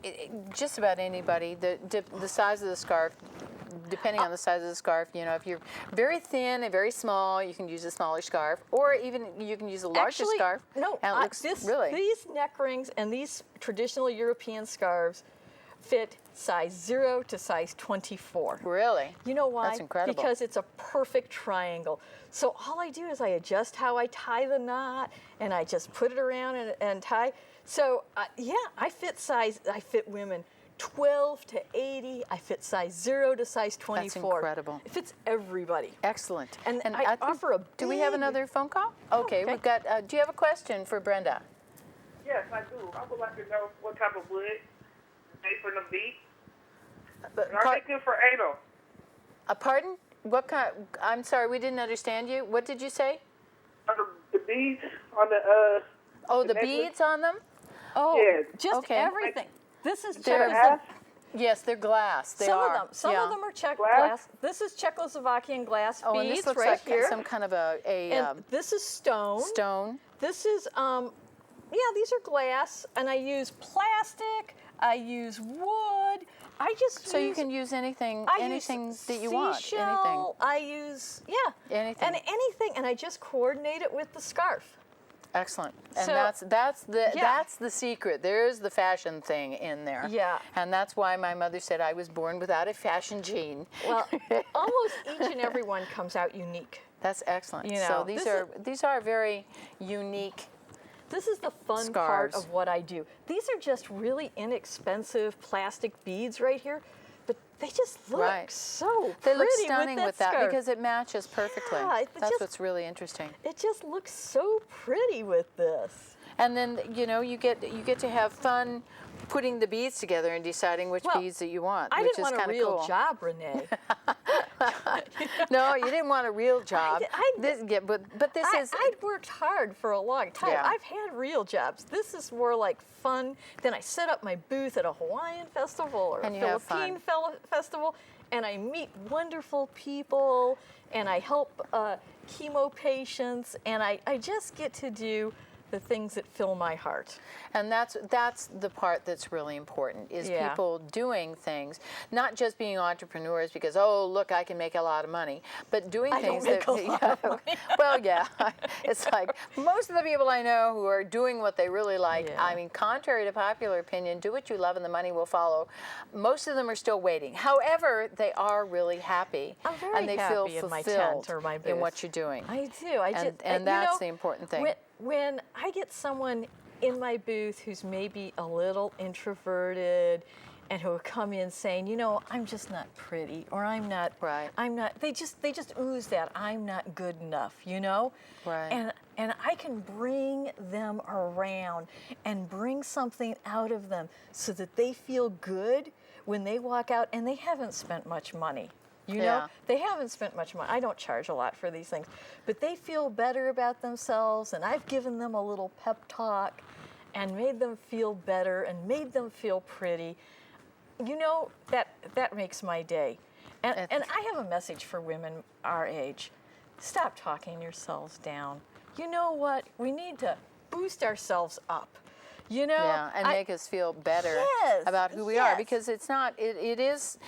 just about anybody, the size of the scarf, depending on the size of the scarf, if you're very thin and very small, you can use a smaller scarf, or even you can use a larger scarf. No, and it looks these neck rings and these traditional European scarves fit size 0 to size 24. Really? You know why? That's incredible. Because it's a perfect triangle. So all I do is I adjust how I tie the knot, and I just put it around and tie. So I fit women 12 to 80. I fit size 0 to size 24. That's incredible. It fits everybody. Excellent. And I offer a big... Do we have another phone call? Okay. We've got, do you have a question for Brenda? Yes, I do. I would like to know what type of wood made for the beads. Are they good for anal? Pardon? What kind? I'm sorry, we didn't understand you. What did you say? The beads on the the beads on them? Oh, yes. Just everything. This is Yes, they're glass. Some of them are Czech glass. This is Czechoslovakian glass beads. And this looks right like here. some kind of a and this is stone. Stone. This is these are glass, and I use plastic. I use wood. You can use anything that you want. Anything. I use anything. And anything, and I just coordinate it with the scarf. Excellent. And that's the secret. There's the fashion thing in there. Yeah. And that's why my mother said I was born without a fashion gene. Well, almost each and every one comes out unique. That's excellent. So these are very unique. This is the fun part of what I do. These are just really inexpensive plastic beads right here, but they just look so pretty. They look stunning with that scarf. because it matches perfectly. Yeah, That's what's really interesting. It just looks so pretty with this. And then you get to have fun putting the beads together and deciding which beads that you want. I which didn't is want a kinda real cool. job, Renee. No, you didn't want a real job. But this is. I'd worked hard for a long time. Yeah. I've had real jobs. This is more like fun. Then I set up my booth at a Hawaiian festival or And a you have Philippine festival, and I meet wonderful people, and I help chemo patients, and I just get to do the things that fill my heart. And that's the part that's really important, is Yeah. people doing things, not just being entrepreneurs because, oh, look, I can make a lot of money, but doing I things don't make that, a lot of money. well, yeah, it's like most of the people I know who are doing what they really like, Yeah. I mean, contrary to popular opinion, do what you love and the money will follow. Most of them are still waiting. However, they are really happy. I'm very and they happy feel in my fulfilled tent or my in booth. what you're doing. I do. And that's the important thing. When I get someone in my booth who's maybe a little introverted and who come in saying, you know, I'm just not pretty, or I'm not, they just ooze that I'm not good enough, you know? Right. And I can bring them around and bring something out of them so that they feel good when they walk out, and they haven't spent much money. You know, they haven't spent much money. I don't charge a lot for these things, but they feel better about themselves, and I've given them a little pep talk and made them feel better and made them feel pretty. You know, that makes my day. And I have a message for women our age. Stop talking yourselves down. You know what? We need to boost ourselves up. You know, yeah, and make us feel better Yes, about who we are, because it's not. It's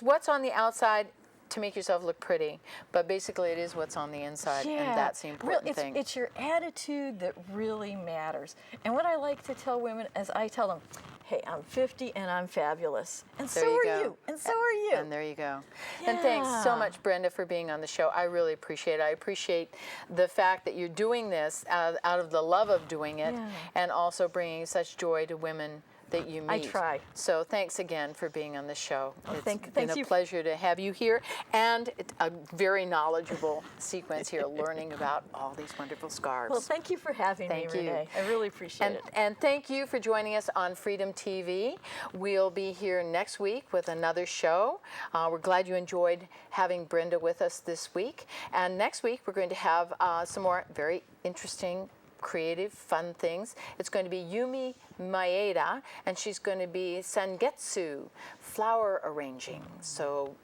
what's on the outside to make yourself look pretty, but basically it is what's on the inside, and that's the important thing. It's your attitude that really matters. And what I like to tell women is I tell them, hey, I'm 50 and I'm fabulous. And There so you are go. you. And so are you. And there you go. And thanks so much, Brenda, for being on the show. I really appreciate it. I appreciate the fact that you're doing this out of the love of doing it, and also bringing such joy to women that you meet. I try. So thanks again for being on the show. It's been thank a you. pleasure to have you here, and a very knowledgeable sequence here, learning about all these wonderful scarves. Well, thank you for having me, Renee. I really appreciate it. And thank you for joining us on Freedom TV. We'll be here next week with another show. We're glad you enjoyed having Brenda with us this week. And next week, we're going to have some more very interesting, creative, fun things. It's going to be Yumi Maeda, and she's going to be Sangetsu, flower arranging. So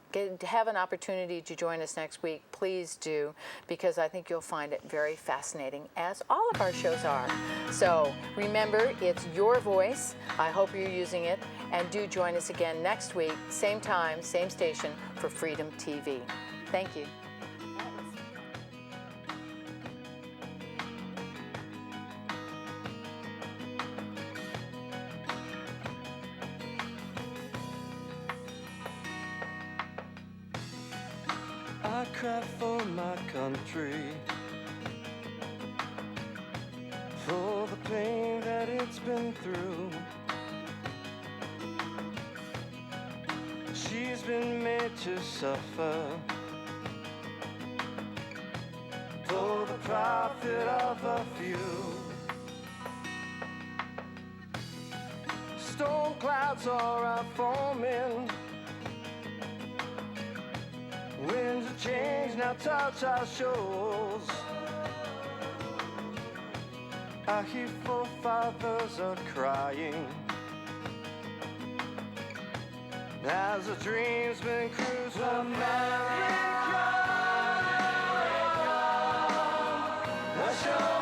have an opportunity to join us next week. Please do, because I think you'll find it very fascinating, as all of our shows are. So remember, it's your voice. I hope you're using it, and do join us again next week, same time, same station, for Freedom TV. Thank you. I cry for my country, for the pain that it's been through. She's been made to suffer for the profit of a few. Storm clouds are forming, winds of change now touch our shores. Our hear forefathers are crying as the dream's been crucified. America, the show.